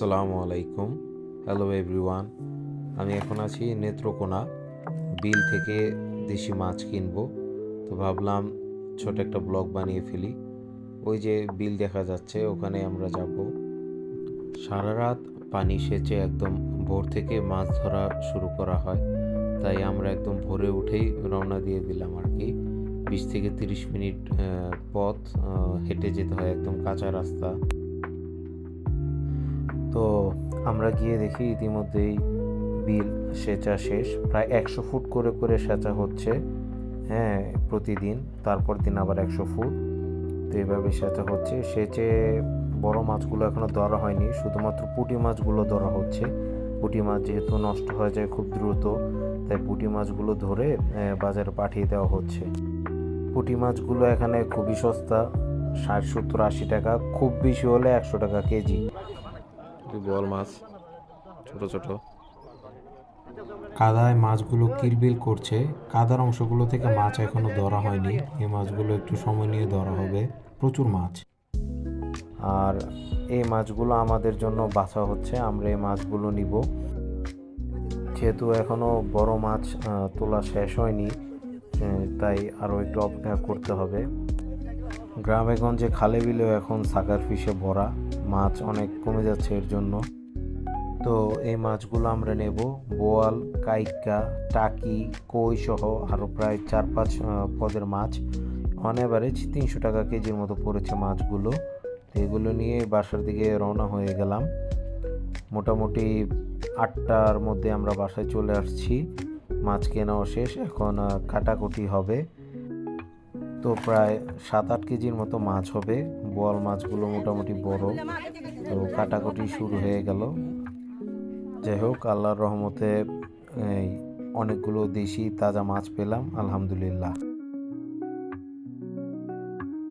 আসসালামু আলাইকুম। Hello everyone. আমি এখন আছি নেত্রকোনা। বিল থেকে দেশি মাছ কিনবো, তো ভাবলাম ছোট একটা ব্লগ বানিয়ে ফেলি। ওই যে বিল দেখা যাচ্ছে, ওখানে আমরা যাব। সারা রাত পানি সেচে একদম ভোর থেকে মাছ ধরা শুরু করা হয়, তাই আমরা একদম ভোরে উঠেই রওনা দিয়ে দিলাম আর কি। 20 থেকে 30 মিনিট পথ হেঁটে যেতে হয়, একদম কাঁচা রাস্তা। তো আমরা গিয়ে দেখি ইতিমধ্যেই বিল সেচা শেষ, প্রায় 100 ফুট করে করে সেচা হচ্ছে। হ্যাঁ, প্রতিদিন, তারপর দিন আবার 100 ফুট। তো এইভাবে সেচা হচ্ছে। সেচে বড় মাছগুলো এখনো ধরা হয়নি, শুধুমাত্র পুঁটি মাছগুলো ধরা হচ্ছে। পুঁটি মাছ যেহেতু নষ্ট হয়ে যায় খুব দ্রুত, তাই পুঁটি মাছগুলো ধরে বাজারে পাঠিয়ে দেওয়া হচ্ছে। পুঁটি মাছগুলো এখানে খুবই সস্তা, 60, 70, 80 টাকা, খুব বেশি হলে 100 টাকা কেজি। বল মাছ ছোট ছোট। কাদায় মাছগুলো কিলবিল করছে। কাদার অংশগুলো থেকে মাছ এখনো ধরা হয়নি, এই মাছগুলো একটু সময় নিয়ে ধরা হবে। প্রচুর মাছ, আর এই মাছগুলো আমাদের জন্য বাছা হচ্ছে, আমরা এই মাছগুলো নিব। যেহেতু এখনো বড় মাছ তোলা শেষ হয়নি, তাই আরও একটু অপেক্ষা করতে হবে। গ্রামে গঞ্জে খালে বিলেও এখন সাকার ফিশে ভরা, মাছ অনেক কমে যাচ্ছে এর জন্য। তো এই মাছগুলো আমরা নেব। বোয়াল, কাইকা, টাকি, কই সহ আরও প্রায় 4-5 পদের মাছ। অন অ্যাভারেজ 300 টাকা কেজির মতো পড়েছে মাছগুলো। তো এগুলো নিয়ে বাসার দিকে রওনা হয়ে গেলাম। মোটামুটি 8টার মধ্যে আমরা বাসায় চলে আসছি। মাছ কেনাও শেষ, এখন কাটাকুটি হবে। তো প্রায় 7-8 কেজির মতো মাছ হবে। বোয়াল মাছগুলো মোটামুটি বড়। তো কাটাকুটি শুরু হয়ে গেল। যাই হোক, আল্লাহর রহমতে অনেকগুলো দেশি তাজা মাছ পেলাম, আলহামদুলিল্লাহ।